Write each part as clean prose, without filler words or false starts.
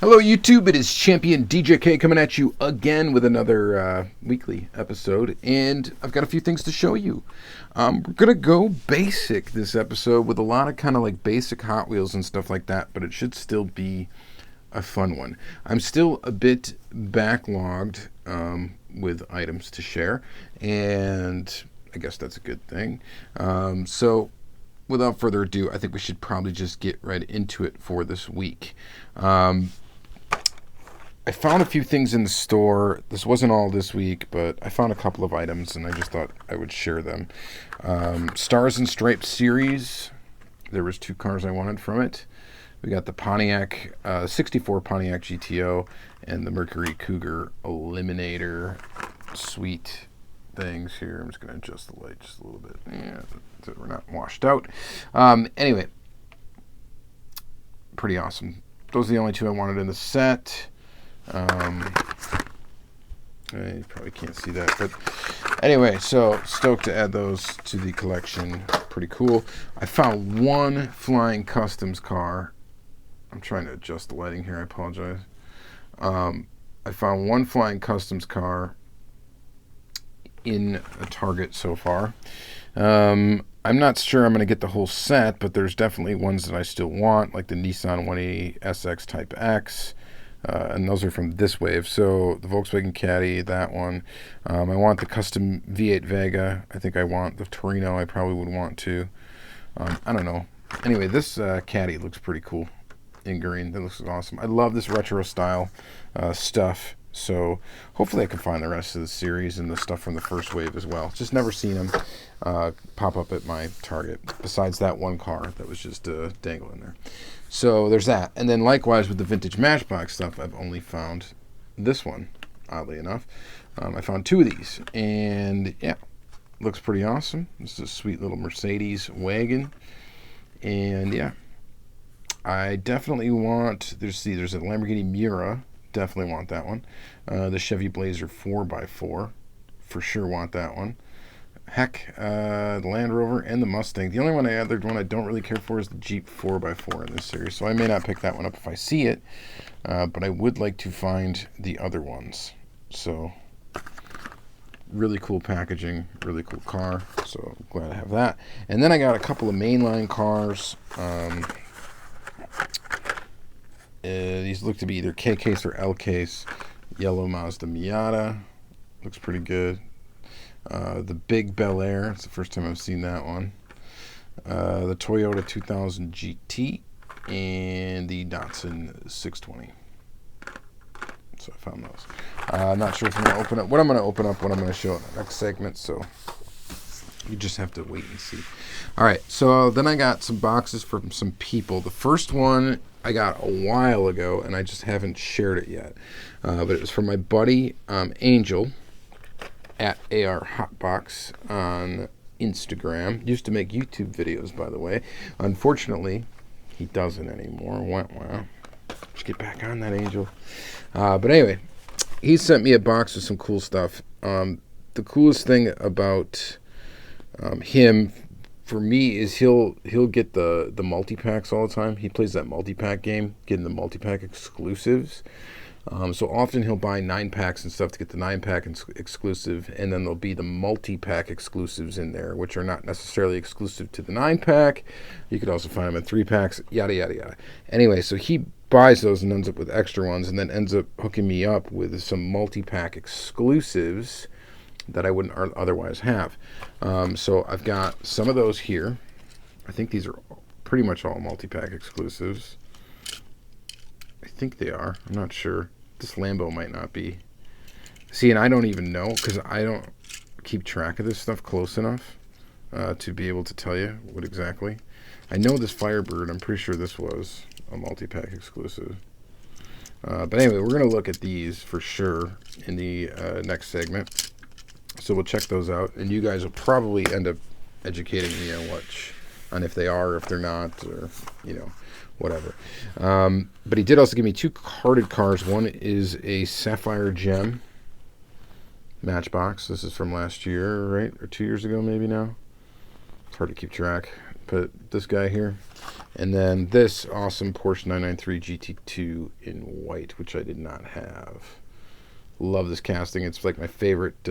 Hello YouTube, it is Championdjk coming at you again with another weekly episode, and I've got a few things to show you. We're going to go basic this episode with a lot of kind of like basic Hot Wheels and stuff like that, but it should still be a fun one. I'm still a bit backlogged with items to share, and I guess that's a good thing. So without further ado, I think we should probably just get right into it for this week. I found a few things in the store. This wasn't all this week, but I found a couple of items, and I just thought I would share them. Stars and Stripes series. There was 2 cars I wanted from it. We got the Pontiac 64 Pontiac GTO and the Mercury Cougar Eliminator. Sweet things here. I'm just going to adjust the light just a little bit. Yeah, so we're not washed out. Anyway, pretty awesome. Those are the only 2 I wanted in the set. You probably can't see that, but anyway, so stoked to add those to the collection. Pretty cool. I found one flying customs car. I'm trying to adjust the lighting here. I apologize. I found one flying customs car in a Target so far. I'm not sure I'm going to get the whole set, but there's definitely ones that I still want, like the Nissan 180 SX Type X. And those are from this wave. So the Volkswagen Caddy, that one. I want the custom V8 Vega. I think I want the Torino. I probably would want to. I don't know. Anyway, this Caddy looks pretty cool in green. That looks awesome. I love this retro style stuff. So hopefully I can find the rest of the series and the stuff from the first wave as well. Just never seen them pop up at my Target, besides that one car that was just dangling there. So there's that. And then likewise with the vintage Matchbox stuff, I've only found this one, oddly enough. I found 2 of these, and yeah, looks pretty awesome. This is a sweet little Mercedes wagon, and yeah, I definitely want, there's a Lamborghini Miura, definitely want that one. The Chevy Blazer 4x4, for sure want that one. Heck, the Land Rover and the Mustang. The only one I don't really care for is the Jeep 4x4 in this series, so I may not pick that one up if I see it, but I would like to find the other ones. So, really cool packaging, really cool car, so glad to have that. And then I got a couple of mainline cars. These look to be either K case or L case. Yellow Mazda Miata, looks pretty good. The big Bel Air, it's the first time I've seen that one. The Toyota 2000 GT and the Datsun 620. So I found those. I'm not sure if I'm going to open up what I'm going to show in the next segment, so you just have to wait and see. All right, so then I got some boxes from some people. The first one I got a while ago, and I just haven't shared it yet. But it was from my buddy Angel at AR Hotbox on Instagram. Used to make YouTube videos, by the way. Unfortunately, he doesn't anymore. Wow. Let's get back on that, Angel. But anyway, he sent me a box with some cool stuff. The coolest thing about him, for me, is he'll get the multi-packs all the time. He plays that multi-pack game, getting the multi-pack exclusives. So often he'll buy 9-packs and stuff to get the 9-pack exclusive, and then there'll be the multi-pack exclusives in there, which are not necessarily exclusive to the 9-pack. You could also find them in 3-packs, yada, yada, yada. Anyway, so he buys those and ends up with extra ones, and then ends up hooking me up with some multi-pack exclusives that I wouldn't otherwise have. So I've got some of those here. I think these are pretty much all multi-pack exclusives. I think they are. I'm not sure. This Lambo might not be. See, and I don't even know, because I don't keep track of this stuff close enough to be able to tell you what exactly. I know this Firebird, I'm pretty sure this was a multi-pack exclusive. But anyway, we're going to look at these for sure in the next segment. So we'll check those out, and you guys will probably end up educating me on if they are, or if they're not, or, whatever. But he did also give me 2 carded cars. One is a Sapphire Gem Matchbox. This is from last year, right? Or 2 years ago, maybe now. It's hard to keep track. But this guy here. And then this awesome Porsche 993 GT2 in white, which I did not have. Love this casting. It's like my favorite,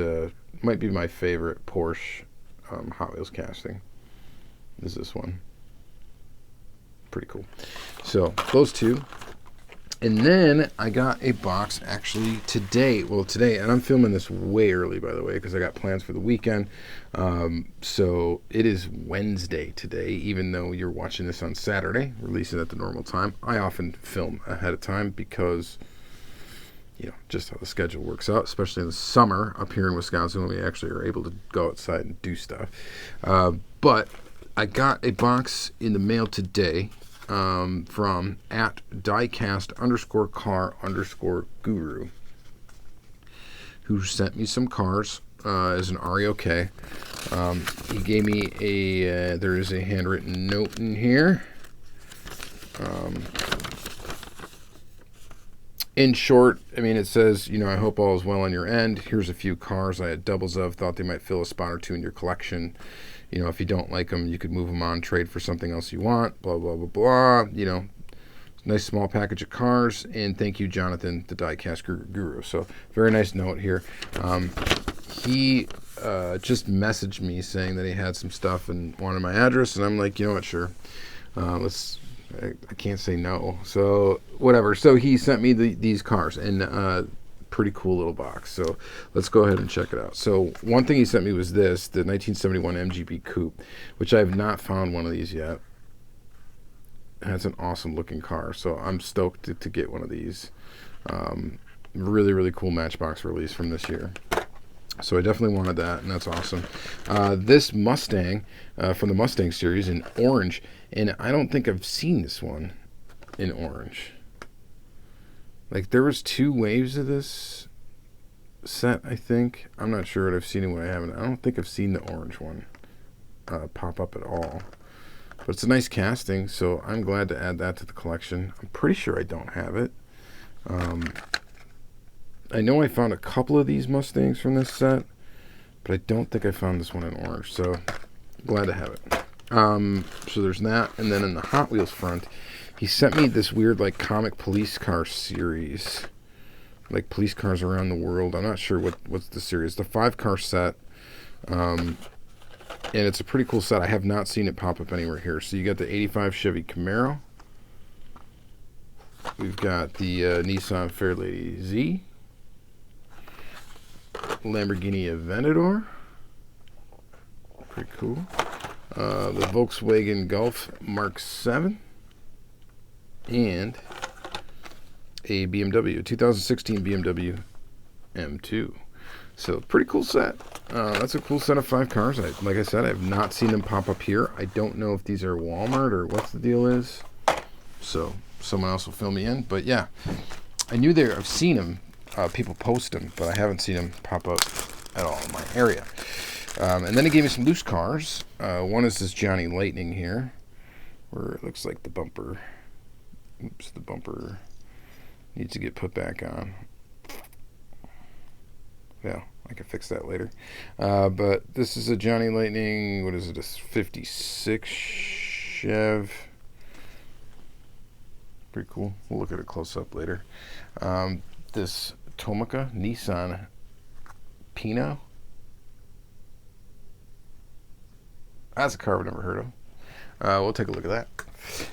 might be my favorite Porsche Hot Wheels casting. Is this one. Pretty cool. So those two. And then I got a box actually today. Well, today, and I'm filming this way early, by the way, because I got plans for the weekend. So it is Wednesday today, even though you're watching this on Saturday, releasing at the normal time. I often film ahead of time because, you know, just how the schedule works out, especially in the summer up here in Wisconsin when we actually are able to go outside and do stuff. But I got a box in the mail today. From at Diecast_car_guru, who sent me some cars as an REOK. He gave me there is a handwritten note in here. In short, I mean, it says, you know, I hope all is well on your end. Here's a few cars I had doubles of, thought they might fill a spot or two in your collection. You know, if you don't like them, you could move them on, trade for something else you want, blah, blah, blah, blah. You know, nice small package of cars. And thank you, Jonathan, the Diecast Guru. So, very nice note here. He just messaged me saying that he had some stuff and wanted my address. And I'm like, you know what, sure. I can't say no. So, whatever. So, he sent me these cars. And pretty cool little box. So let's go ahead and check it out. So one thing he sent me was this, the 1971 MGB Coupe, which I have not found one of these yet. That's an awesome looking car. So I'm stoked to get one of these. Really, really cool Matchbox release from this year. So I definitely wanted that, and that's awesome. This Mustang from the Mustang series in orange, and I don't think I've seen this one in orange. Like, there was 2 waves of this set, I think. I'm not sure what I've seen and what I haven't. I don't think I've seen the orange one pop up at all. But it's a nice casting, so I'm glad to add that to the collection. I'm pretty sure I don't have it. I know I found a couple of these Mustangs from this set, but I don't think I found this one in orange, so glad to have it. So there's that, and then in the Hot Wheels front, he sent me this weird, like, comic police car series. Like, police cars around the world. I'm not sure what's the series. The 5-car set. And it's a pretty cool set. I have not seen it pop up anywhere here. So you got the 85 Chevy Camaro. We've got the Nissan Fairlady Z. Lamborghini Aventador. Pretty cool. The Volkswagen Golf Mark 7. And a BMW, 2016 BMW M2. So, pretty cool set. That's a cool set of 5 cars. Like I said, I have not seen them pop up here. I don't know if these are Walmart or what the deal is. So, someone else will fill me in. But yeah, I knew I've seen them. People post them, but I haven't seen them pop up at all in my area. And then he gave me some loose cars. One is this Johnny Lightning here, where it looks like the bumper. Oops, the bumper needs to get put back on. Yeah, I can fix that later. But this is a Johnny Lightning, what is it, a 56 Chev. Pretty cool. We'll look at it close up later. This Tomica Nissan Pinot. That's a car I've never heard of. We'll take a look at that.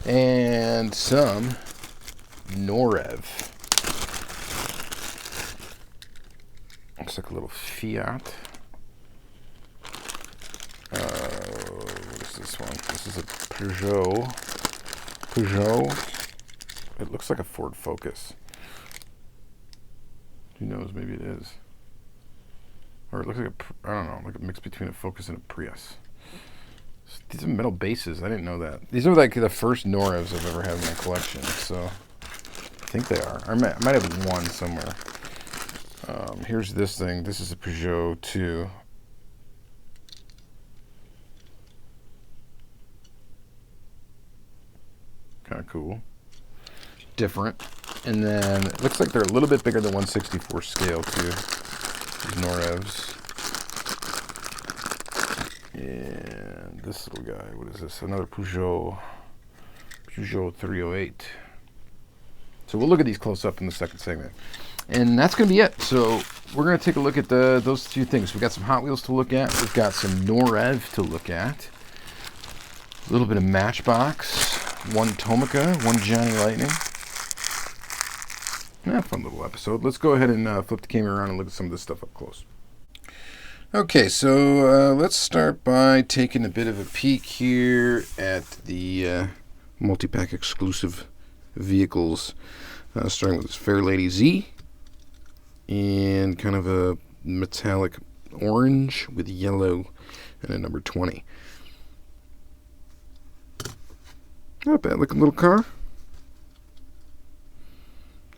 And some Norev. Looks like a little Fiat. What is this one? This is a Peugeot. It looks like a Ford Focus. Who knows? Maybe it is. Or it looks like I don't know, like a mix between a Focus and a Prius. These are metal bases. I didn't know that. These are like the first Norevs I've ever had in my collection. So I think they are. I might have one somewhere. Here's this thing. This is a Peugeot 2. Kind of cool. Different. And then it looks like they're a little bit bigger than 1/64 scale too. These Norevs. And this little guy, what is this? Another Peugeot Peugeot 308. So we'll look at these close up in the second segment. And that's going to be it. So we're going to take a look at those two things. We've got some Hot Wheels to look at. We've got some Norev to look at. A little bit of Matchbox. One Tomica. One Johnny Lightning. Fun little episode. Let's go ahead and flip the camera around and look at some of this stuff up close. Okay, so let's start by taking a bit of a peek here at the multi-pack exclusive vehicles. Starting with this Fair Lady Z. And kind of a metallic orange with yellow and a number 20. Not bad looking little car.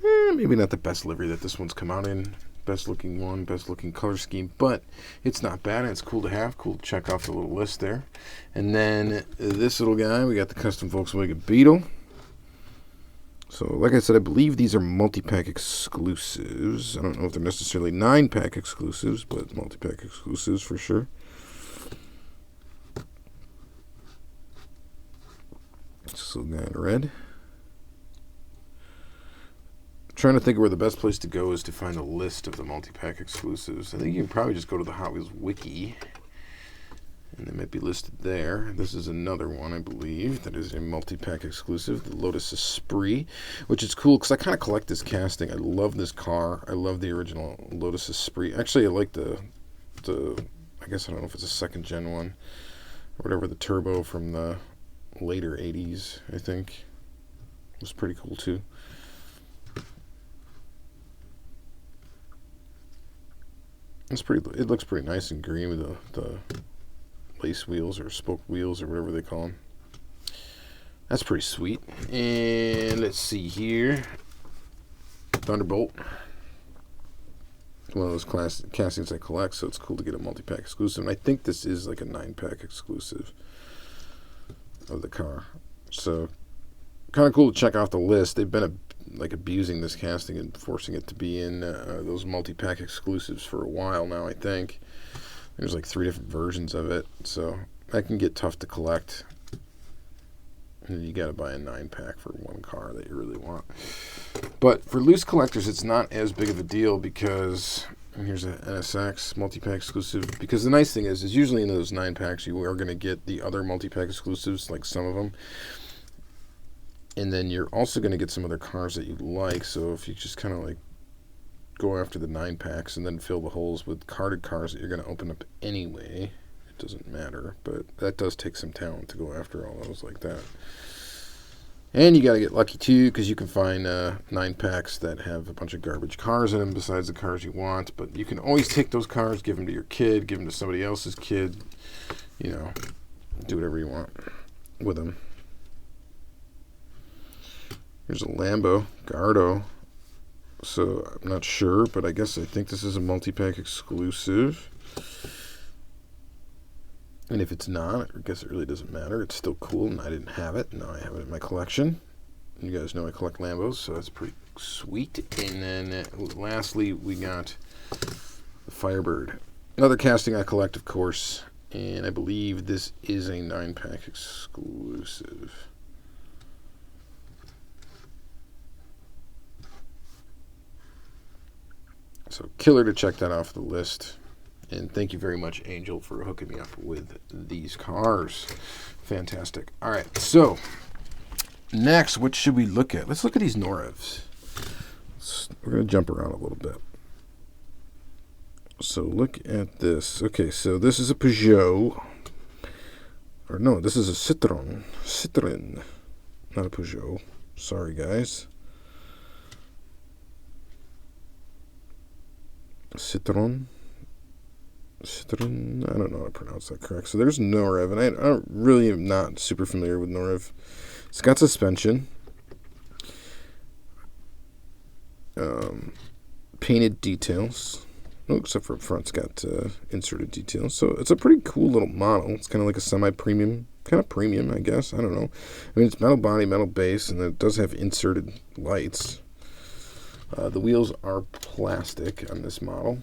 Maybe not the best livery that this one's come out in. Best looking one, best looking color scheme, but it's not bad and it's cool to have. Cool to check off the little list there. And then this little guy, we got the custom Volkswagen Beetle. So, like I said, I believe these are multi-pack exclusives. I don't know if they're necessarily 9-pack exclusives, but multi-pack exclusives for sure. This little guy in red. I'm trying to think of where the best place to go is to find a list of the multi-pack exclusives. I think you can probably just go to the Hot Wheels Wiki. And they might be listed there. This is another one, I believe, that is a multi-pack exclusive, the Lotus Esprit, which is cool because I kind of collect this casting. I love this car. I love the original Lotus Esprit. Actually, I like the I guess I don't know if it's a second gen one or whatever, the turbo from the later 80s, I think. It was pretty cool too. It looks pretty nice and green with the lace wheels or spoke wheels or whatever they call them. That's pretty sweet. And let's see here. Thunderbolt. One of those castings I collect, so it's cool to get a multi-pack exclusive. And I think this is like a 9-pack exclusive of the car. So kind of cool to check off the list. They've been abusing this casting and forcing it to be in those multi-pack exclusives for a while now, I think. There's like 3 different versions of it, so that can get tough to collect. And you got to buy a 9-pack for one car that you really want. But for loose collectors, it's not as big of a deal because, and here's an NSX multi-pack exclusive, because the nice thing is usually in those 9-packs you are going to get the other multi-pack exclusives, like some of them. And then you're also going to get some other cars that you like, so if you just kind of like go after the 9-packs and then fill the holes with carded cars that you're going to open up anyway, it doesn't matter, but that does take some talent to go after all those like that. And you got to get lucky too, because you can find 9-packs that have a bunch of garbage cars in them besides the cars you want, but you can always take those cars, give them to your kid, give them to somebody else's kid, you know, do whatever you want with them. Here's a Lambo Gardo. So I'm not sure, but I think this is a multi-pack exclusive. And if it's not, I guess it really doesn't matter. It's still cool, and I didn't have it. Now I have it in my collection. You guys know I collect Lambos, so that's pretty sweet. And then lastly, we got the Firebird. Another casting I collect, of course, and I believe this is a 9-pack exclusive. So killer to check that off the list. And thank you very much, Angel, for hooking me up with these cars. Fantastic. All right, so next, what should we look at? Let's look at these Norevs. We're going to jump around a little bit. So look at this. Okay, so this is a Peugeot. Or no, this is a Citroen. Citroen, not a Peugeot. Sorry, guys. Citroen, I don't know how to pronounce that correct. So there's Norev, and I really am not super familiar with Norev. It's got suspension, painted details. Oh, except for up front, it's got inserted details. So it's a pretty cool little model. It's kind of like a semi-premium, kind of premium, I guess. I don't know. I mean, it's metal body, metal base, and it does have inserted lights. The wheels are plastic on this model,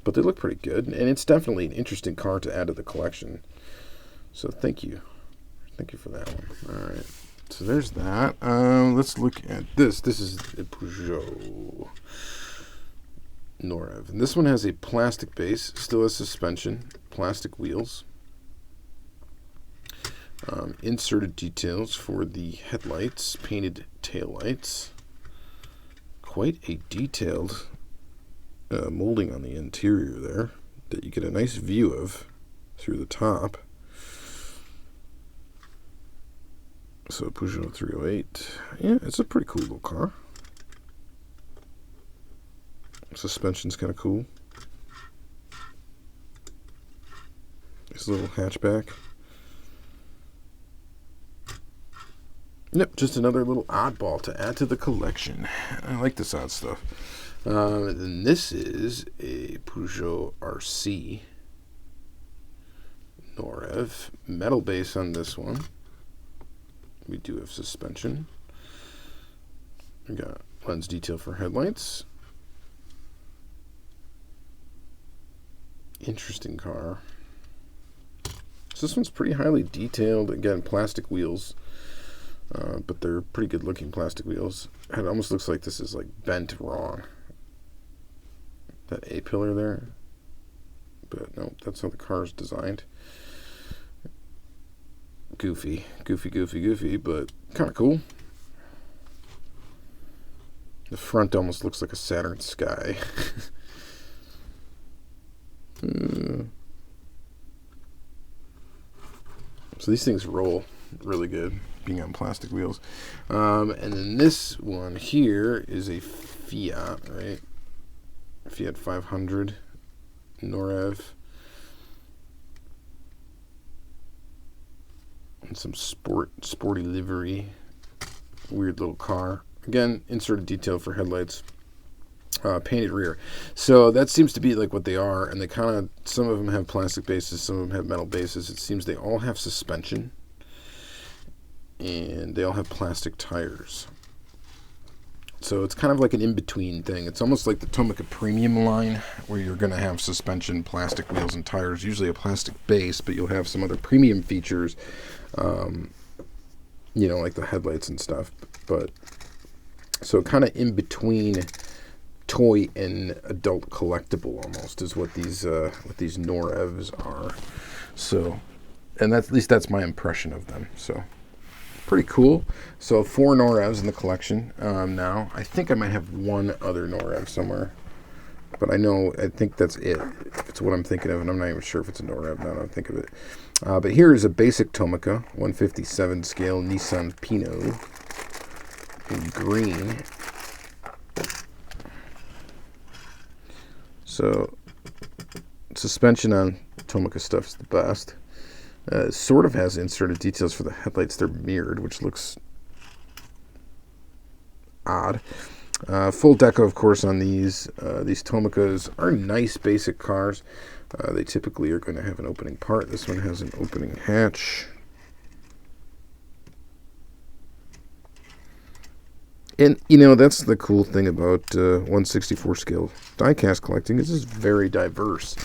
but they look pretty good, and it's definitely an interesting car to add to the collection. So thank you Thank you for that one. All right. So there's that. Let's look at this. This is a Peugeot Norev. And this one has a plastic base, still has suspension, plastic wheels. Inserted details for the headlights, painted taillights. Quite a detailed molding on the interior there that you get a nice view of through the top. So Peugeot 308. Yeah, it's a pretty cool little car. Suspension's kind of cool. This little hatchback. Yep, just another little oddball to add to the collection. I like this odd stuff. Then this is a Peugeot RC Norev. Metal base on this one. We do have suspension. We got lens detail for headlights. Interesting car. So this one's pretty highly detailed. Again, plastic wheels. But they're pretty good looking plastic wheels. It almost looks like this is like bent wrong. That A-pillar there. But no, that's how the car is designed. Goofy, but kind of cool. The front almost looks like a Saturn sky. So these things roll really good, being on plastic wheels. And then this one here is a Fiat, right? Fiat 500 Norev. And some sporty livery. Weird little car. Again, inserted detail for headlights. Painted rear. So that seems to be like what they are, and they kind of, some of them have plastic bases, some of them have metal bases. It seems they all have suspension, and they all have plastic tires. So it's kind of like an in-between thing. It's almost like the Tomica Premium line, where you're going to have suspension, plastic wheels, and tires, usually a plastic base, but you'll have some other premium features, you know, like the headlights and stuff. But so kind of in between toy and adult collectible almost is what these Norevs are. So, and that's, at least that's my impression of them. So pretty cool. So 4 Norevs in the collection now. I think I might have one other Norev somewhere, but I think that's it. It's what I'm thinking of, and I'm not even sure if it's a Norev now that I think of it. But here is a basic Tomica 157 scale Nissan Pinot in green. So suspension on Tomica stuff is the best. Sort of has inserted details for the headlights. They're mirrored, which looks odd. Full deco, of course, on these. These Tomicas are nice basic cars. They typically are going to have an opening part. This one has an opening hatch. And, you know, that's the cool thing about 1/64 scale diecast collecting is it's very diverse.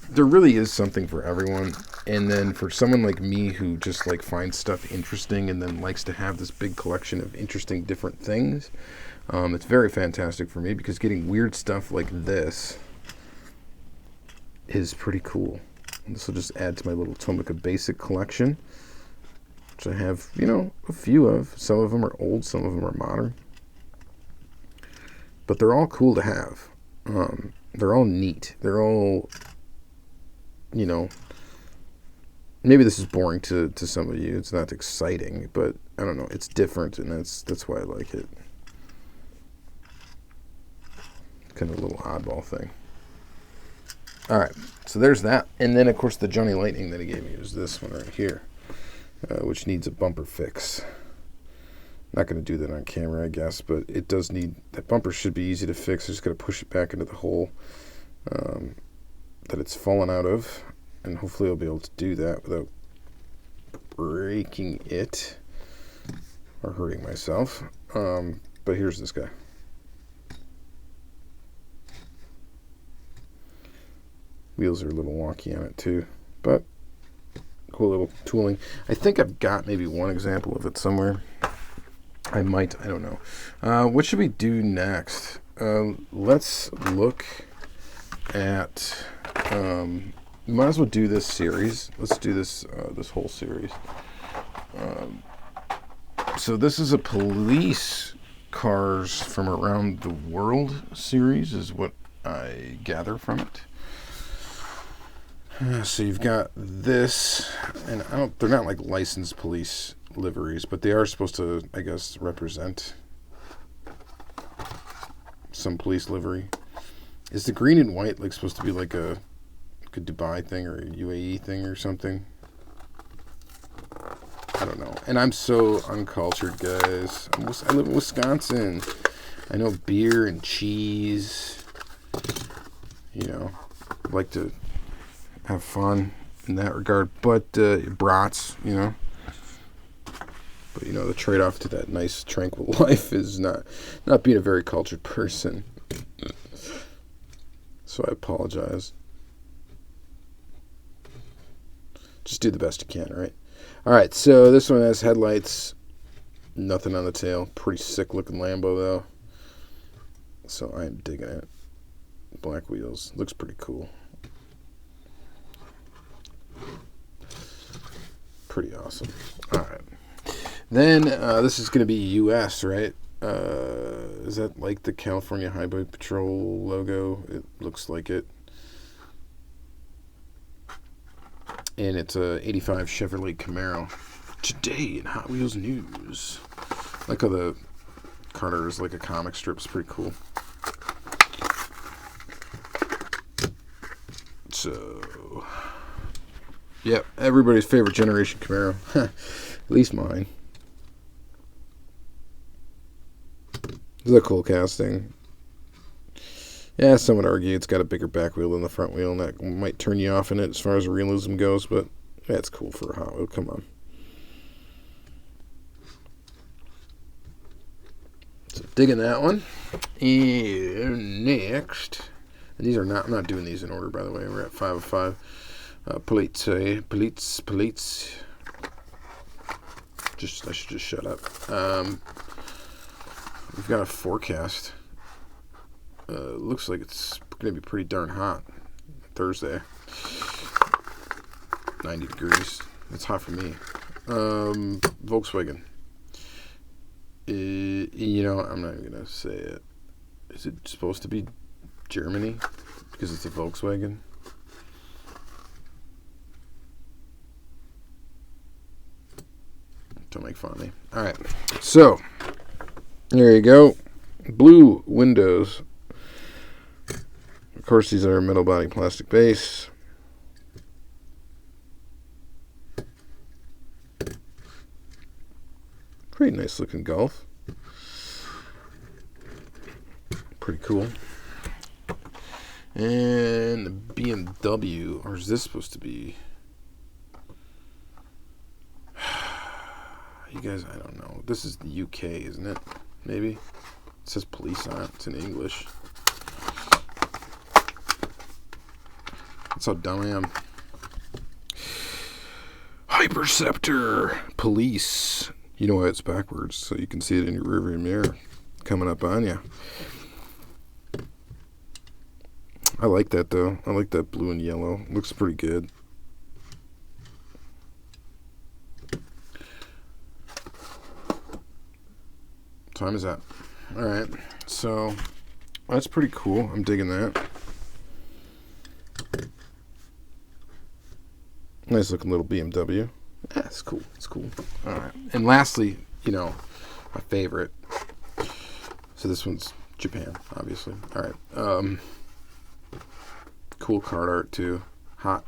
There really is something for everyone. And then for someone like me who just like finds stuff interesting and then likes to have this big collection of interesting different things, it's very fantastic for me because getting weird stuff like this is pretty cool. And this will just add to my little Tomica basic collection, which I have, you know, a few of. Some of them are old, some of them are modern. But they're all cool to have. They're all neat. They're all, you know, maybe this is boring to some of you. It's not exciting, but I don't know. It's different, and that's why I like it. Kind of a little oddball thing. All right, so there's that. And then, of course, the Johnny Lightning that he gave me is this one right here, which needs a bumper fix. Not going to do that on camera, I guess, but it does need, that bumper should be easy to fix. I just got to push it back into the hole that it's fallen out of, and hopefully I'll be able to do that without breaking it or hurting myself. But here's this guy. Wheels are a little wonky on it too, but Cool little tooling. I think I've got maybe one example of it somewhere. I don't know. What should we do next? Let's look at... we might as well do this series. Let's do this whole series. So this is a police cars from around the world series, is what I gather from it. So you've got this, and they're not like licensed police liveries, but they are supposed to, I guess, represent some police livery. Is the green and white like supposed to be like a Dubai thing or a UAE thing or something? I don't know. And I'm so uncultured, guys. I live in Wisconsin. I know beer and cheese. You know, I like to have fun in that regard. But brats, you know. But, you know, the trade-off to that nice, tranquil life is not being a very cultured person. So I apologize. Just do the best you can, right? All right, so this one has headlights. Nothing on the tail. Pretty sick-looking Lambo, though. So I am digging it. Black wheels. Looks pretty cool. Pretty awesome. All right. Then this is going to be U.S., right? Is that like the California Highway Patrol logo? It looks like it. And it's a 85 Chevrolet Camaro. Today in Hot Wheels news. I like how the Carter is like a comic strip. It's pretty cool. So, yep, everybody's favorite generation Camaro. At least mine. This is a cool casting. Yeah, some would argue it's got a bigger back wheel than the front wheel, and that might turn you off in it as far as realism goes, but that's cool for a Hot Wheel. Come on. So digging that one. And next, and these are not, I'm not doing these in order, by the way. We're at 5 of 5. Police. I should just shut up. We've got a forecast. Looks like it's going to be pretty darn hot. Thursday. 90 degrees. That's hot for me. Volkswagen. You know, I'm not even going to say it. Is it supposed to be Germany? Because it's a Volkswagen? Don't make fun of me. Alright. So, there you go. Blue windows. Of course, these are metal body, plastic base. Pretty nice looking Golf. Pretty cool. And the BMW, or is this supposed to be? You guys, I don't know. This is the UK, isn't it? Maybe. It says police on it. It's in English. That's how dumb I am. Hyperceptor police. You know why it's backwards, so you can see it in your rearview mirror coming up on you. I like that, though. I like that blue and yellow. Looks pretty good. What time is that? Alright, so that's pretty cool. I'm digging that. Nice looking little BMW. Yeah, it's cool. It's cool. All right. And lastly, you know, my favorite. So this one's Japan, obviously. All right. Cool card art too. Hot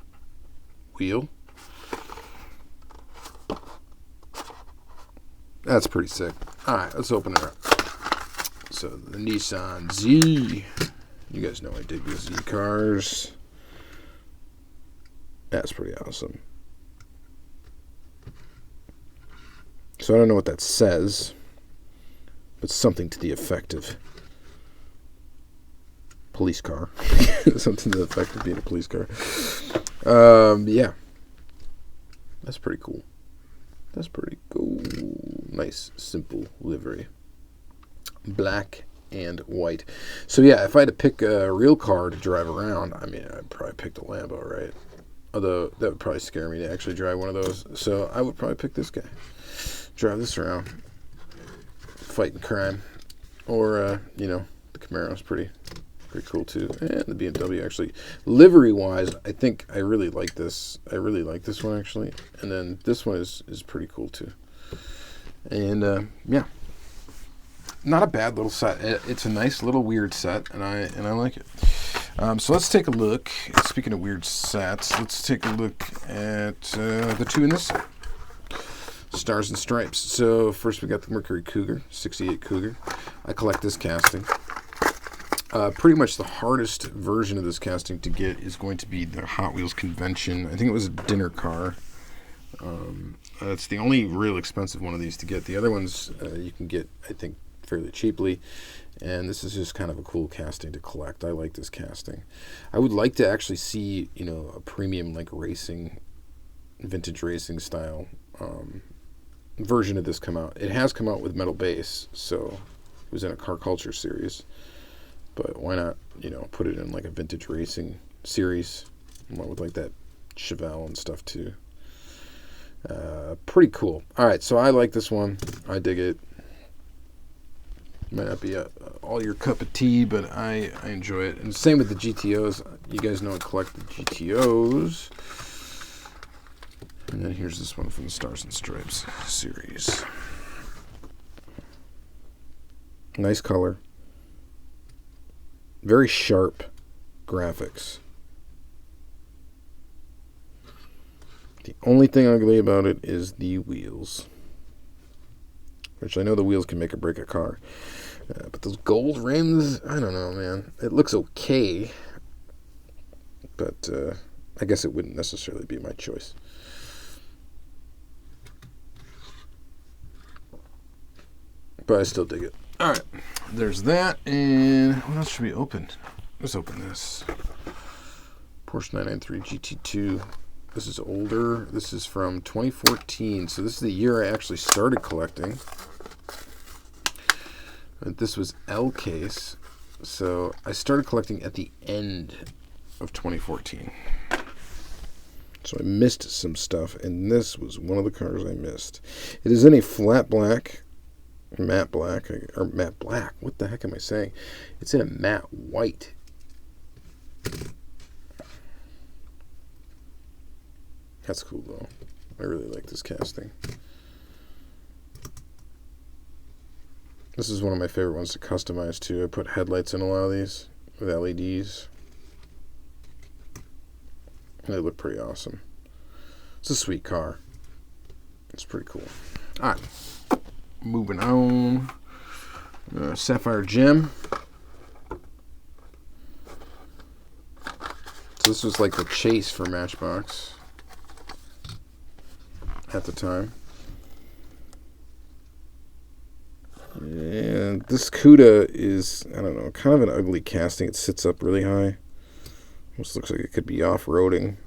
Wheel. That's pretty sick. All right, let's open it up. So the Nissan Z. You guys know I dig the Z cars. That's pretty awesome. So I don't know what that says, but something to the effect of police car. Something to the effect of being a police car. Yeah. That's pretty cool. That's pretty cool. Nice, simple livery. Black and white. So yeah, if I had to pick a real car to drive around, I mean, I'd probably pick the Lambo, right? Although that would probably scare me to actually drive one of those. So I would probably pick this guy. Drive this around. Fighting crime. Or, you know, the Camaro's pretty cool too. And the BMW actually. Livery wise, I think I really like this. I really like this one actually. And then this one is pretty cool too. And yeah. Not a bad little set. It's a nice little weird set, and I like it. So let's take a look. Speaking of weird sets, let's take a look at the two in this set. Stars and Stripes. So first we got the Mercury Cougar, 68 Cougar. I collect this casting. Pretty much the hardest version of this casting to get is going to be the Hot Wheels convention. I think it was a dinner car. It's the only real expensive one of these to get. The other ones you can get, I think, fairly cheaply, and this is just kind of a cool casting to collect. I like this casting. I would like to actually see, you know, a premium like racing, vintage racing style version of this come out. It has come out with metal base, so it was in a Car Culture series, but why not, you know, put it in like a vintage racing series, with like that Chevelle and stuff too. Pretty cool. All right, so I like this one. I dig it. Might not be all your cup of tea, but I enjoy it. And same with the GTOs. You guys know I collect the GTOs. And then here's this one from the Stars and Stripes series. Nice color. Very sharp graphics. The only thing ugly about it is the wheels. Which I know the wheels can make or break a car. But those gold rims, I don't know, man. It looks okay. But I guess it wouldn't necessarily be my choice. But I still dig it. Alright, there's that. And what else should we open? Let's open this. Porsche 993 GT2. This is older. This is from 2014. So this is the year I actually started collecting. This was L case, so I started collecting at the end of 2014. So I missed some stuff, and this was one of the cars I missed. It is in a flat black, matte black, or matte black. What the heck am I saying? It's in a matte white. That's cool, though. I really like this casting. This is one of my favorite ones to customize too. I put headlights in a lot of these with LEDs. And they look pretty awesome. It's a sweet car. It's pretty cool. Alright. Moving on. Sapphire Gem. So this was like the chase for Matchbox at the time. And this CUDA is, I don't know, kind of an ugly casting. It sits up really high. Almost looks like it could be off-roading.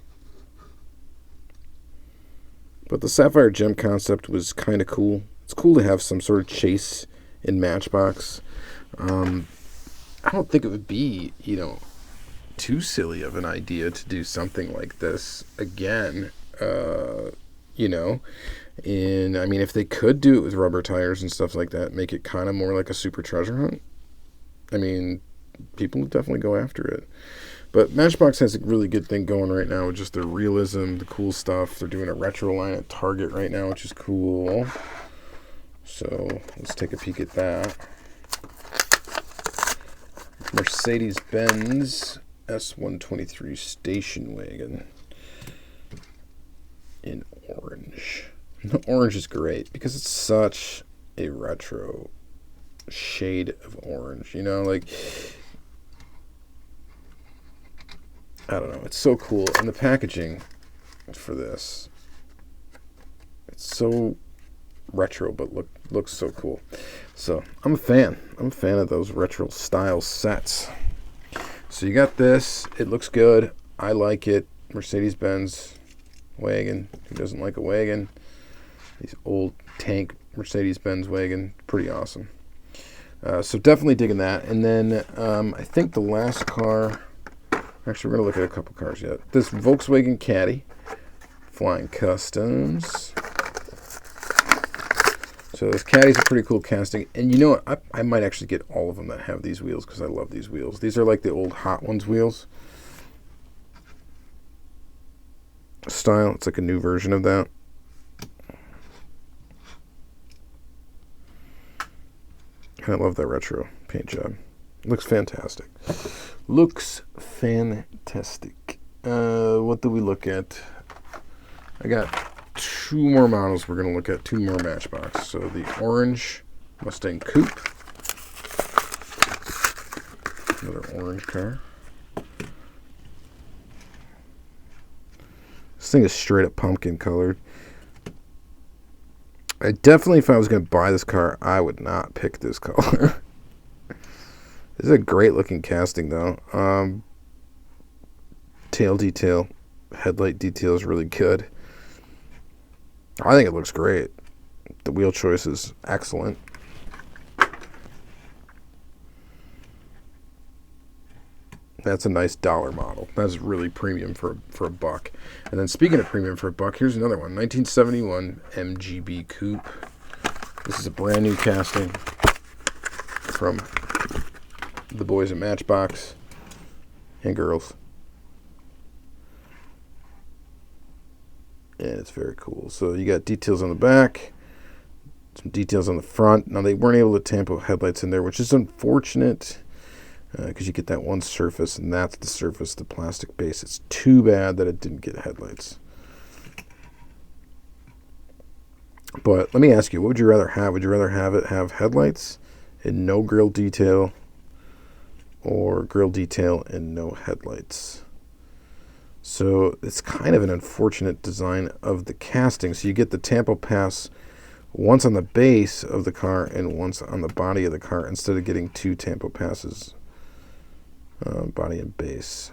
But the Sapphire Gem concept was kind of cool. It's cool to have some sort of chase in Matchbox. I don't think it would be, you know, too silly of an idea to do something like this again, you know. And I mean, if they could do it with rubber tires and stuff like that, make it kind of more like a super treasure hunt, I mean, people would definitely go after it. But Matchbox has a really good thing going right now with just their realism, the cool stuff. They're doing a retro line at Target right now, which is cool. So let's take a peek at that. Mercedes-Benz S123 station wagon in orange. The orange is great because it's such a retro shade of orange, you know, like, I don't know, it's so cool. And the packaging for this, it's so retro but looks so cool. So I'm a fan of those retro style sets. So you got this, it looks good, I like it. Mercedes-Benz wagon. Who doesn't like a wagon? These old tank Mercedes-Benz wagon. Pretty awesome. So definitely digging that. And then I think the last car... Actually, we're going to look at a couple cars yet. This Volkswagen Caddy. Flying Customs. So this Caddy's a pretty cool casting. And you know what? I might actually get all of them that have these wheels because I love these wheels. These are like the old Hot Ones wheels style. It's like a new version of that. I love that retro paint job. Looks fantastic. Looks fantastic. What do we look at? I got two more models we're going to look at. Two more Matchbox. So the orange Mustang Coupe. Another orange car. This thing is straight up pumpkin colored. I definitely, if I was going to buy this car, I would not pick this color. This is a great looking casting though. Tail detail, headlight detail is really good. I think it looks great. The wheel choice is excellent. That's a nice dollar model. That's really premium for a buck. And then speaking of premium for a buck, here's another one. 1971 MGB Coupe. This is a brand new casting from the boys at Matchbox and girls. And it's very cool. So you got details on the back, some details on the front. Now they weren't able to tampo headlights in there, which is unfortunate. Because you get that one surface, and that's the surface, the plastic base. It's too bad that it didn't get headlights. But let me ask you, what would you rather have? Would you rather have it have headlights and no grille detail, or grille detail and no headlights? So it's kind of an unfortunate design of the casting. So you get the tampo pass once on the base of the car and once on the body of the car, instead of getting two tampo passes. Body and base.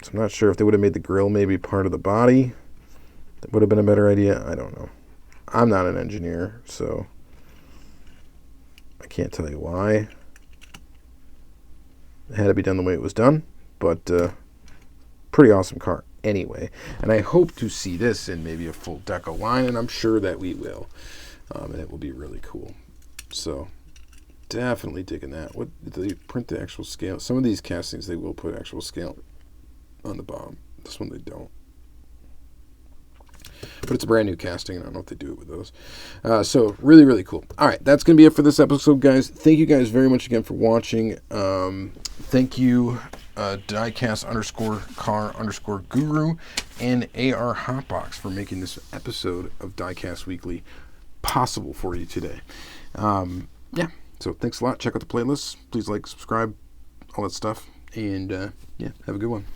So I'm not sure if they would have made the grille maybe part of the body. That would have been a better idea. I don't know. I'm not an engineer, so I can't tell you why. It had to be done the way it was done, but pretty awesome car anyway. And I hope to see this in maybe a full deco line, and I'm sure that we will. And it will be really cool. So definitely digging that. What do they print the actual scale? Some of these castings they will put actual scale on the bottom. This one they don't. But it's a brand new casting, and I don't know if they do it with those. So really, really cool. All right, that's going to be it for this episode, guys. Thank you guys very much again for watching. Thank you, Diecast _car _guru and AR Hotbox for making this episode of Diecast Weekly possible for you today. Yeah. So thanks a lot. Check out the playlists. Please like, subscribe, all that stuff. And yeah, have a good one.